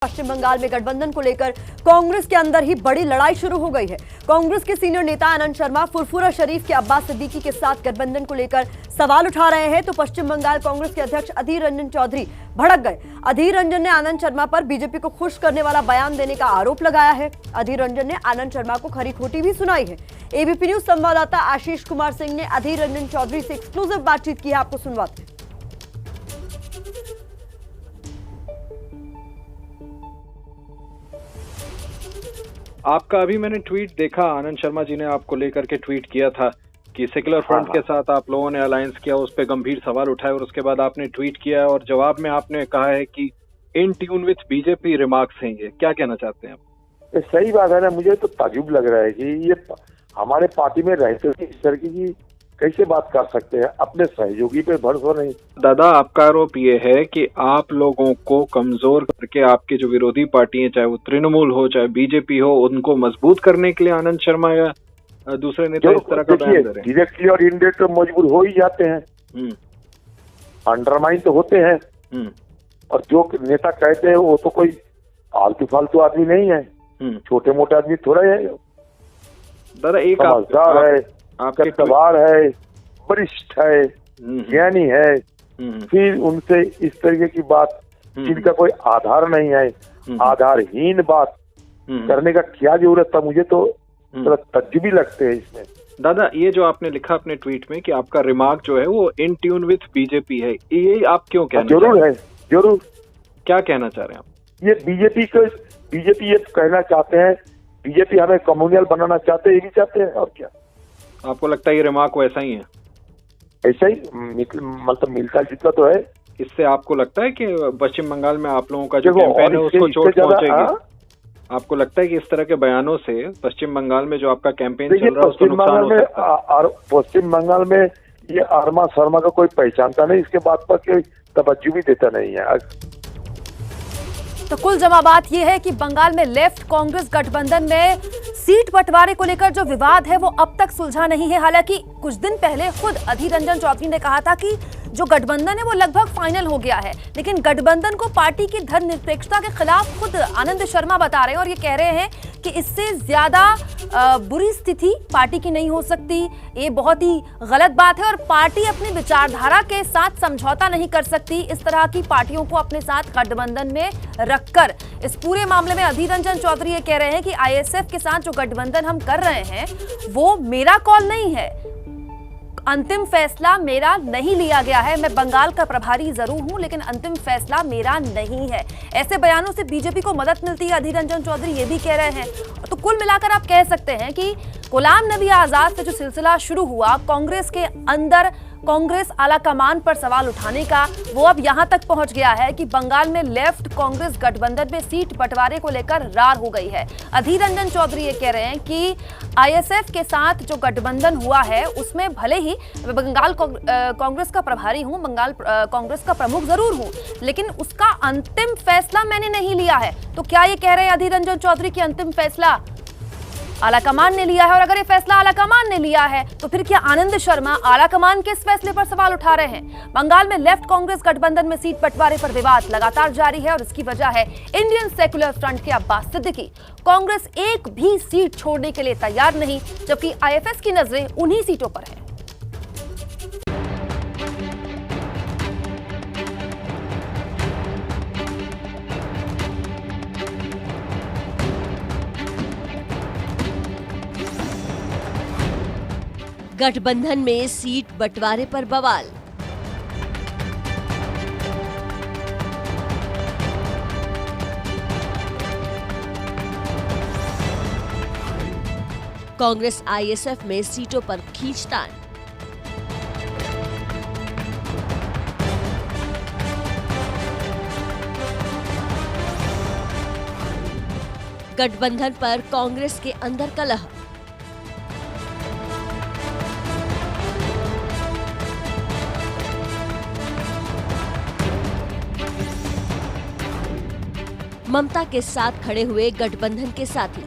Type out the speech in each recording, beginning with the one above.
पश्चिम बंगाल में गठबंधन को लेकर कांग्रेस के अंदर ही बड़ी लड़ाई शुरू हो गई है। कांग्रेस के सीनियर नेता आनंद शर्मा फुरफुरा शरीफ के अब्बास सिद्दीकी के साथ गठबंधन को लेकर सवाल उठा रहे हैं, तो पश्चिम बंगाल कांग्रेस के अध्यक्ष अधीर रंजन चौधरी भड़क गए। अधीर रंजन ने आनंद शर्मा पर बीजेपी को खुश करने वाला बयान देने का आरोप लगाया है। अधीर रंजन ने आनंद शर्मा को खरी खोटी भी सुनाई है। एबीपी न्यूज संवाददाता आशीष कुमार सिंह ने अधीर रंजन चौधरी से एक्सक्लूसिव बातचीत की है, आपको सुनवाते हैं। आपका अभी मैंने ट्वीट देखा, आनंद शर्मा जी ने आपको लेकर के ट्वीट किया था कि सेक्युलर फ्रंट के साथ आप लोगों ने अलायंस किया, उस पर गंभीर सवाल उठाए और उसके बाद आपने ट्वीट किया और जवाब में आपने कहा है कि in tune with BJP remarks हैं। ये क्या कहना चाहते हैं आप? सही बात है ना, मुझे तो ताजुब लग रहा है कि ये हमारे पार्टी में रहते हुए इस तरह की कैसे बात कर सकते हैं, अपने सहयोगी पे भरोसा नहीं। दादा, आपका आरोप ये है कि आप लोगों को कमजोर करके आपके जो विरोधी पार्टी है, चाहे वो तृणमूल हो चाहे बीजेपी हो, उनको मजबूत करने के लिए आनंद शर्मा या दूसरे नेता इस तरह का बयान दे रहे हैं। डायरेक्टली और इनडायरेक्ट मजबूर हो ही जाते हैं, अंडरमाइन तो होते हैं। और जो नेता कहते हैं वो तो कोई आलतू फालतू आदमी नहीं है, छोटे मोटे आदमी थोड़ा है। दादा, एक समझदार है, कद्दावर है, वरिष्ठ है, ज्ञानी है, फिर उनसे इस तरीके की बात जिनका कोई आधार नहीं है, आधारहीन बात करने का क्या जरूरत था? मुझे तो थोड़ा तज्जुबी लगते हैं इसमें। दादा, ये जो आपने लिखा अपने ट्वीट में कि आपका रिमार्क जो है वो इन ट्यून विथ बीजेपी है, ये आप क्यों कहना जरूर है? जरूर। क्या कहना चाह रहे हैं आप? ये बीजेपी ये कहना चाहते हैं, बीजेपी हमें कम्युनल बनाना चाहते हैं, ये भी चाहते हैं। और क्या आपको लगता है ये रिमार्क वैसा ही है? ऐसा ही मतलब मिलता जुलता तो है। इससे आपको लगता है कि पश्चिम बंगाल में आप लोगों का जो कैंपेन है उसको चोट पहुंचेगी? आपको लगता है कि इस तरह के बयानों से पश्चिम बंगाल में जो आपका कैंपेन चल रहा है उसको नुकसान हो सकता है? पश्चिम बंगाल में ये आरमा शर्मा का कोई पहचानता नहीं, इसके बात पर कोई तवज्जो भी देता नहीं है। तो कुल जमा बात यह है कि बंगाल में लेफ्ट कांग्रेस गठबंधन में सीट बंटवारे को लेकर जो विवाद है वो अब तक सुलझा नहीं है। हालांकि कुछ दिन पहले खुद अधीर रंजन चौधरी ने कहा था कि जो गठबंधन है वो लगभग फाइनल हो गया है, लेकिन गठबंधन को पार्टी की धर्मनिरपेक्षता के खिलाफ खुद आनंद शर्मा बता रहे हैं और ये कह रहे हैं कि इससे ज्यादा बुरी स्थिति पार्टी की नहीं हो सकती। ये बहुत ही गलत बात है और पार्टी अपनी विचारधारा के साथ समझौता नहीं कर सकती। इस तरह की पार्टियों को अपने साथ गठबंधन में रखकर इस पूरे मामले में अधीर रंजन चौधरी ये कह रहे हैं कि आईएसएफ के साथ जो गठबंधन हम कर रहे हैं वो मेरा कॉल नहीं है, अंतिम फैसला मेरा नहीं लिया गया है। मैं बंगाल का प्रभारी जरूर हूं लेकिन अंतिम फैसला मेरा नहीं है। ऐसे बयानों से बीजेपी को मदद मिलती है, अधीर रंजन चौधरी ये भी कह रहे हैं। तो कुल मिलाकर आप कह सकते हैं कि गुलाम नबी आजाद से जो सिलसिला शुरू हुआ कांग्रेस के अंदर, कांग्रेस आला कमान पर सवाल उठाने का, वो अब यहां तक पहुंच गया है कि बंगाल में लेफ्ट कांग्रेस गठबंधन में सीट बंटवारे को लेकर रार हो गई है। अधीर रंजन चौधरी ये कह रहे हैं कि आईएसएफ के साथ जो गठबंधन हुआ है उसमें भले ही बंगाल कांग्रेस का प्रभारी हूं, बंगाल कांग्रेस का प्रमुख जरूर हूं, लेकिन उसका अंतिम फैसला मैंने नहीं लिया है। तो क्या ये कह रहे हैं अधीर रंजन चौधरी की अंतिम फैसला आलाकमान ने लिया है? और अगर ये फैसला आलाकमान ने लिया है तो फिर क्या आनंद शर्मा आलाकमान के इस फैसले पर सवाल उठा रहे हैं? बंगाल में लेफ्ट कांग्रेस गठबंधन में सीट बंटवारे पर विवाद लगातार जारी है और इसकी वजह है इंडियन सेक्युलर फ्रंट के अब्बास सिद्दीकी। कांग्रेस एक भी सीट छोड़ने के लिए तैयार नहीं, जबकि आईएफएस की नजरें उन्हीं सीटों पर है। गठबंधन में सीट बंटवारे पर बवाल। कांग्रेस आईएसएफ में सीटों पर खींचतान। गठबंधन पर कांग्रेस के अंदर कलह। ममता के साथ खड़े हुए गठबंधन के साथी।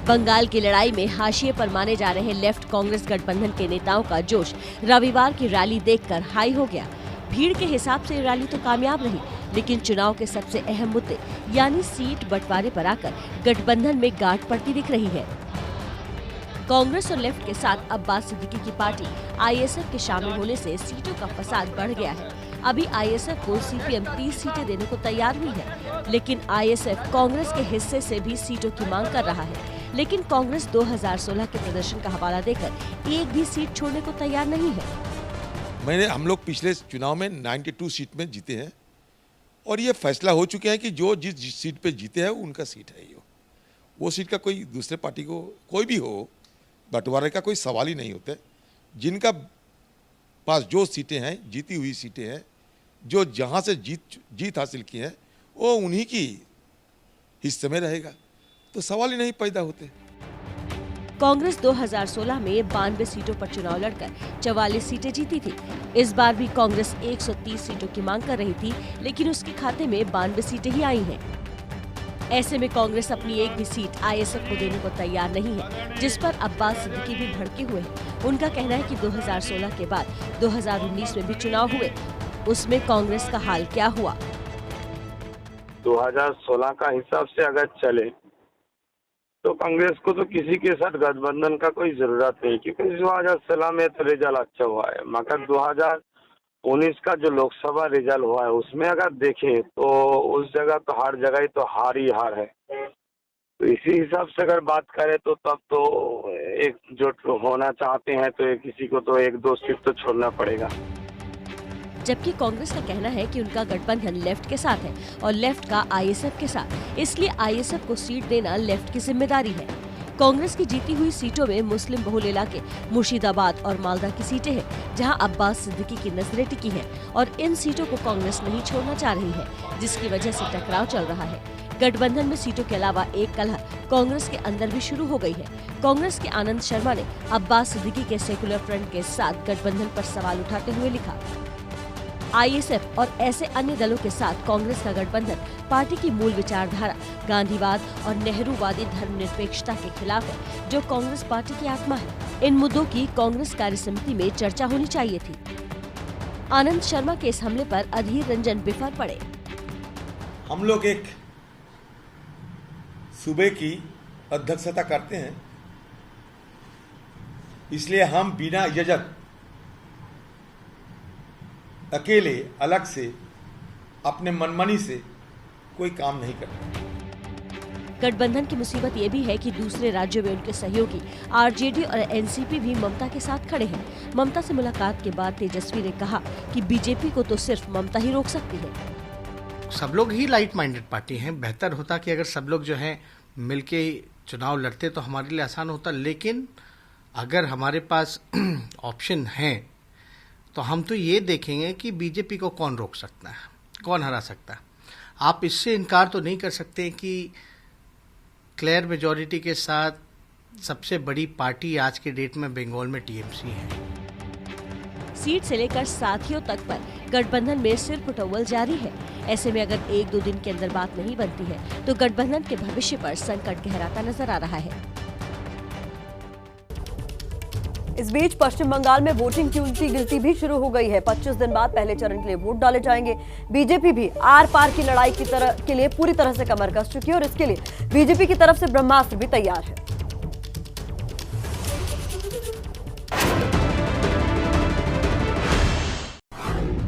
बंगाल की लड़ाई में हाशिए पर माने जा रहे लेफ्ट कांग्रेस गठबंधन के नेताओं का जोश रविवार की रैली देखकर हाई हो गया। भीड़ के हिसाब से रैली तो कामयाब रही, लेकिन चुनाव के सबसे अहम मुद्दे यानी सीट बंटवारे पर आकर गठबंधन में गांठ पड़ती दिख रही है। कांग्रेस और लेफ्ट के साथ अब्बास सिद्दीकी की पार्टी आईएसएफ के शामिल होने से सीटों का फसाद बढ़ गया है। अभी आईएसएफ को सीपीएम 30 सीटें देने को तैयार हुई है, लेकिन आईएसएफ कांग्रेस के हिस्से से भी सीटों की मांग कर रहा है। लेकिन कांग्रेस 2016 के प्रदर्शन का हवाला देकर एक भी सीट छोड़ने को तैयार नहीं है। हम लोग पिछले चुनाव में 92 सीट में जीते हैं और ये फैसला हो चुके हैं कि जो जिस सीट पे जीते हैं उनका सीट है। वो सीट का कोई दूसरे पार्टी को कोई भी हो बंटवारे का कोई सवाल ही नहीं होता। जिनका पास जो सीटें हैं, जीती हुई सीटें हैं, जो जहां से जीत हासिल की है वो उन्हीं की हिस्से में रहेगा, तो सवाल ही नहीं पैदा होते। कांग्रेस 2016 में 92 सीटों पर चुनाव लड़कर 44 सीटें जीती थी। इस बार भी कांग्रेस 130 सीटों की मांग कर रही थी, लेकिन उसके खाते में 92 सीटें ही आई हैं। ऐसे में कांग्रेस अपनी एक भी सीट आईएसएफ को देने को तैयार नहीं है, जिस पर अब्बास सिद्दीकी भी भड़के हुए हैं। उनका कहना है कि 2016 के बाद 2019 में भी चुनाव हुए, उसमें कांग्रेस का हाल क्या हुआ। 2016 का हिसाब से अगर चले तो कांग्रेस को तो किसी के साथ गठबंधन का कोई जरूरत नहीं, क्योंकि 2016 में तो रिजल्ट अच्छा हुआ है। मगर 2019 का जो लोकसभा रिजल्ट हुआ है उसमें अगर देखें तो उस जगह तो हर जगह ही तो हार ही हार है। तो इसी हिसाब से अगर बात करें तो तब तो एकजुट होना चाहते हैं तो किसी को तो 1-2 सीट तो छोड़ना पड़ेगा। जबकि कांग्रेस का कहना है कि उनका गठबंधन लेफ्ट के साथ है और लेफ्ट का आईएसएफ के साथ, इसलिए आईएसएफ को सीट देना लेफ्ट की जिम्मेदारी है। कांग्रेस की जीती हुई सीटों में मुस्लिम बहुल इलाके मुर्शिदाबाद और मालदा की सीटें हैं, जहां अब्बास सिद्दीकी की नजरें टिकी हैं और इन सीटों को कांग्रेस नहीं छोड़ना चाह रही है, जिसकी वजह से टकराव चल रहा है। गठबंधन में सीटों के अलावा एक कलह कांग्रेस के अंदर भी शुरू हो गई है। कांग्रेस के आनंद शर्मा ने अब्बास सिद्दीकी के सेकुलर फ्रंट के साथ गठबंधन पर सवाल उठाते हुए लिखा, आईएसएफ और ऐसे अन्य दलों के साथ कांग्रेस का गठबंधन पार्टी की मूल विचारधारा गांधीवाद और नेहरूवादी धर्मनिरपेक्षता के खिलाफ है, जो कांग्रेस पार्टी की आत्मा है। इन मुद्दों की कांग्रेस कार्य समिति में चर्चा होनी चाहिए थी। आनंद शर्मा के इस हमले पर अधीर रंजन बिफर पड़े। हम लोग एक सूबे की अध्यक्षता करते हैं, इसलिए हम बिना इजाजत अकेले अलग से अपने मनमानी से कोई काम नहीं करते। गठबंधन की मुसीबत ये भी है कि दूसरे राज्यों में उनके सहयोगी आरजेडी और एनसीपी भी ममता के साथ खड़े हैं। ममता से मुलाकात के बाद तेजस्वी ने कहा कि बीजेपी को तो सिर्फ ममता ही रोक सकती है। सब लोग ही लाइट माइंडेड पार्टी हैं। बेहतर होता कि अगर सब लोग जो हैं मिलके चुनाव लड़ते तो हमारे लिए आसान होता, लेकिन अगर हमारे पास ऑप्शन है तो हम तो ये देखेंगे कि बीजेपी को कौन रोक सकता है, कौन हरा सकता है। आप इससे इनकार तो नहीं कर सकते कि क्लियर मेजॉरिटी के साथ सबसे बड़ी पार्टी आज के डेट में बंगाल में टीएमसी है। सीट से लेकर साथियों तक पर गठबंधन में सिर पुटौल जारी है। ऐसे में अगर 1-2 दिन के अंदर बात नहीं बनती है तो गठबंधन के भविष्य पर संकट गहराता नजर आ रहा है। इस बीच पश्चिम बंगाल में वोटिंग की उल्टी गिनती भी शुरू हो गई है। 25 दिन बाद पहले चरण के लिए वोट डाले जाएंगे। बीजेपी भी आर पार की लड़ाई के लिए पूरी तरह से कमर कस चुकी है और इसके लिए बीजेपी की तरफ से ब्रह्मास्त्र भी तैयार है।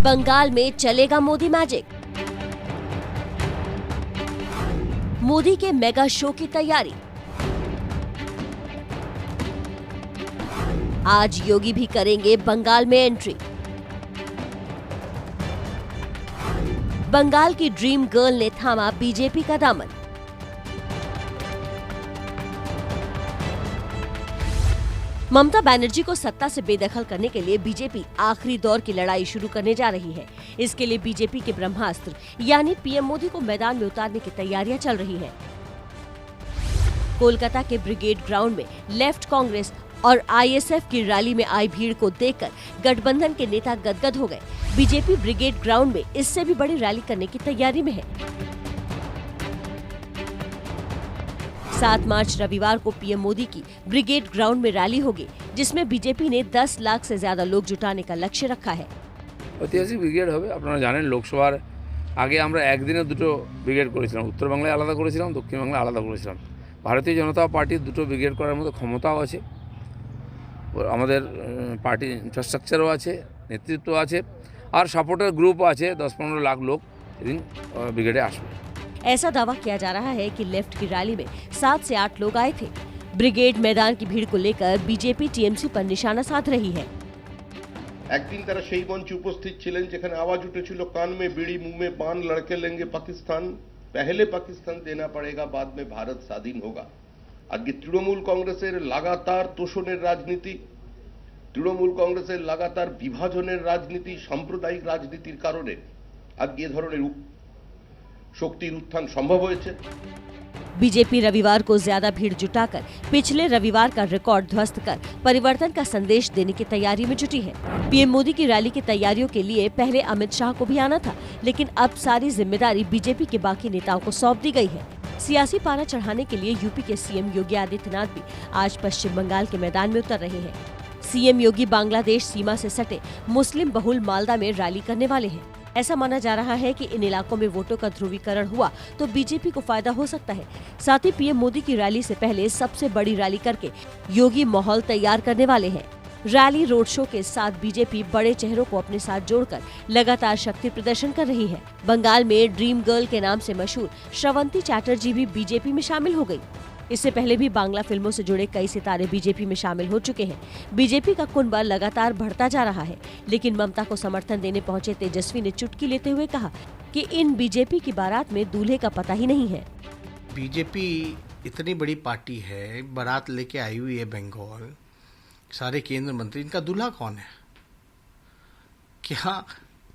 बंगाल में चलेगा मोदी मैजिक। मोदी के मेगा शो की तैयारी। आज योगी भी करेंगे बंगाल में एंट्री। बंगाल की ड्रीम गर्ल ने थामा बीजेपी का दामन। ममता बनर्जी को सत्ता से बेदखल करने के लिए बीजेपी आखिरी दौर की लड़ाई शुरू करने जा रही है। इसके लिए बीजेपी के ब्रह्मास्त्र यानी पीएम मोदी को मैदान में उतारने की तैयारियां चल रही हैं। कोलकाता के ब्रिगेड ग्राउंड में लेफ्ट कांग्रेस और आईएसएफ की रैली में आई भीड़ को देखकर गठबंधन के नेता गदगद हो गए। बीजेपी ब्रिगेड ग्राउंड में इससे भी बड़ी रैली करने की तैयारी में है। 7 मार्च रविवार को पीएम मोदी की ब्रिगेड ग्राउंड में रैली होगी, जिसमें बीजेपी ने 10 लाख से ज्यादा लोग जुटाने का लक्ष्य रखा है। ऐतिहासिक ब्रिगेड হবে। আপনারা জানেন লোকসভার আগে আমরা একদিনে দুটো ব্রিগেড করেছিলাম, উত্তরবাংলায় আলাদা করেছিলাম, দক্ষিণবাংলায় আলাদা করেছিলাম। ভারতীয় জনতা পার্টির দুটো ব্রিগেড করার মতো ক্ষমতাও আছে, আমাদের পার্টি ইনফ্রাস্ট্রাকচারও আছে, নেতৃত্ব আছে, আর সাপোর্টার গ্রুপও আছে। 10-15 লাখ লোক এদিন ব্রিগেডে আসবে। ऐसा दावा किया जा रहा है कि लेफ्ट की रैली में 7 से 8 लोग आए थे। ब्रिगेड मैदान की भीड़ को लेकर बीजेपी टीएमसी पर निशाना साध रही है। একদিন তারা সেই মঞ্চে উপস্থিত ছিলেন যেখানে আওয়াজ উঠেছিল কান में बीड़ी मुंह में पान लड़के लेंगे पाकिस्तान, पहले पाकिस्तान देना पड़ेगा बाद में भारत স্বাধীন होगा। আজকে তৃণমূল কংগ্রেসের লাগাতার তোষণের রাজনীতি, তৃণমূল কংগ্রেসের লাগাতার বিভাজনের রাজনীতি, সাম্প্রদায়িক রাজনীতির কারণে আজকে এ ধরনের শক্তির উত্থান সম্ভব হয়েছে। बीजेपी रविवार को ज्यादा भीड़ जुटाकर पिछले रविवार का रिकॉर्ड ध्वस्त कर परिवर्तन का संदेश देने की तैयारी में जुटी है। पीएम मोदी की रैली की तैयारियों के लिए पहले अमित शाह को भी आना था, लेकिन अब सारी जिम्मेदारी बीजेपी के बाकी नेताओं को सौंप दी गई है। सियासी पारा चढ़ाने के लिए यूपी के सीएम योगी आदित्यनाथ भी आज पश्चिम बंगाल के मैदान में उतर रहे हैं। सीएम योगी बांग्लादेश सीमा से सटे मुस्लिम बहुल मालदा में रैली करने वाले हैं। ऐसा माना जा रहा है कि इन इलाकों में वोटों का ध्रुवीकरण हुआ तो बीजेपी को फायदा हो सकता है। साथ ही पीएम मोदी की रैली से पहले सबसे बड़ी रैली करके योगी माहौल तैयार करने वाले हैं। रैली रोड शो के साथ बीजेपी बड़े चेहरों को अपने साथ जोड़कर लगातार शक्ति प्रदर्शन कर रही है। बंगाल में ड्रीम गर्ल के नाम से मशहूर श्रवंती चैटर्जी भी बीजेपी में शामिल हो गई। इससे पहले भी बांग्ला फिल्मों से जुड़े कई सितारे बीजेपी में शामिल हो चुके हैं। बीजेपी का कुनबा लगातार बढ़ता जा रहा है, लेकिन ममता को समर्थन देने पहुंचे तेजस्वी ने चुटकी लेते हुए कहा कि इन बीजेपी की बारात में दूल्हे का पता ही नहीं है। बीजेपी इतनी बड़ी पार्टी है, बारात लेके आई हुई है बंगाल, सारे केंद्र मंत्री, इनका दूल्हा कौन है? क्या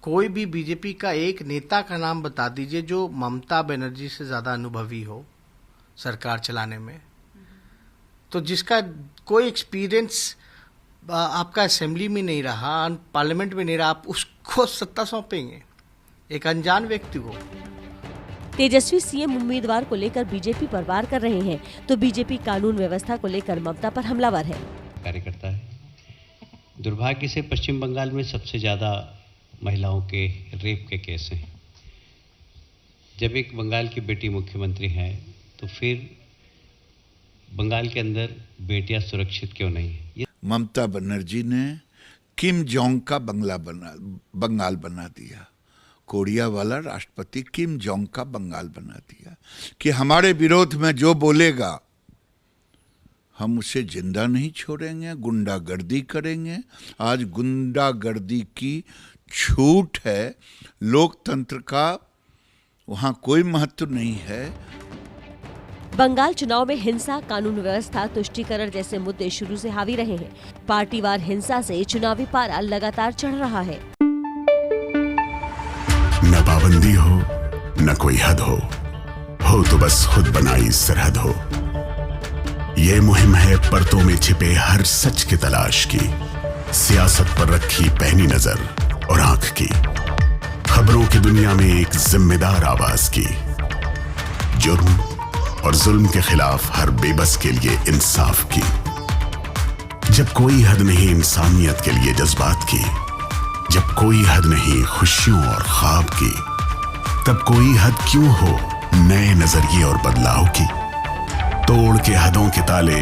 कोई भी बीजेपी का एक नेता का नाम बता दीजिए जो ममता बनर्जी से ज्यादा अनुभवी हो सरकार चलाने में, तो जिसका कोई एक्सपीरियंस आपका असेंबली में नहीं रहा, पार्लियामेंट में नहीं रहा, आप उसको सत्ता सौंपेंगे एक अनजान व्यक्ति को? तेजस्वी सीएम उम्मीदवार को लेकर बीजेपी पर वार कर रहे हैं, तो बीजेपी कानून व्यवस्था को लेकर ममता पर हमलावर है। कार्यकर्ता है। दुर्भाग्य से पश्चिम बंगाल में सबसे ज्यादा महिलाओं के रेप के केस हैं। जब एक बंगाल की बेटी मुख्यमंत्री है तो फिर बंगाल के अंदर बेटियां सुरक्षित क्यों नहीं है? ममता बनर्जी ने किम जोंग का बंगाल बना दिया। कोरिया वाला राष्ट्रपति किम जोंग का बंगाल बना दिया कि हमारे विरोध में जो बोलेगा हम उसे जिंदा नहीं छोड़ेंगे, गुंडागर्दी करेंगे। आज गुंडागर्दी की छूट है, लोकतंत्र का वहां कोई महत्व नहीं है। बंगाल चुनाव में हिंसा, कानून व्यवस्था, तुष्टीकरण जैसे मुद्दे शुरू से हावी रहे हैं। पार्टीवार हिंसा से चुनावी पारा लगातार चढ़ रहा है। न पाबंदी हो न कोई हद हो तो बस खुद बनाई सरहद हो। ये मुहिम है परतों में छिपे हर सच की तलाश की, सियासत पर रखी पैनी नजर और आंख की, खबरों की दुनिया में एक जिम्मेदार आवाज की, जुर्म और जुल्म के खिलाफ हर बेबस के लिए इंसाफ की। जब कोई हद नहीं इंसानियत के लिए जज्बात की, जब कोई हद नहीं खुशियों और ख्वाब की, तब कोई हद क्यों हो नए नजरिए और बदलाव की। तोड़ के हदों के ताले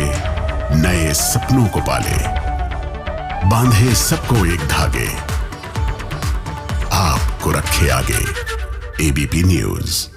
नए सपनों को पाले, बांधे सबको एक धागे, आपको रखे आगे एबीपी न्यूज।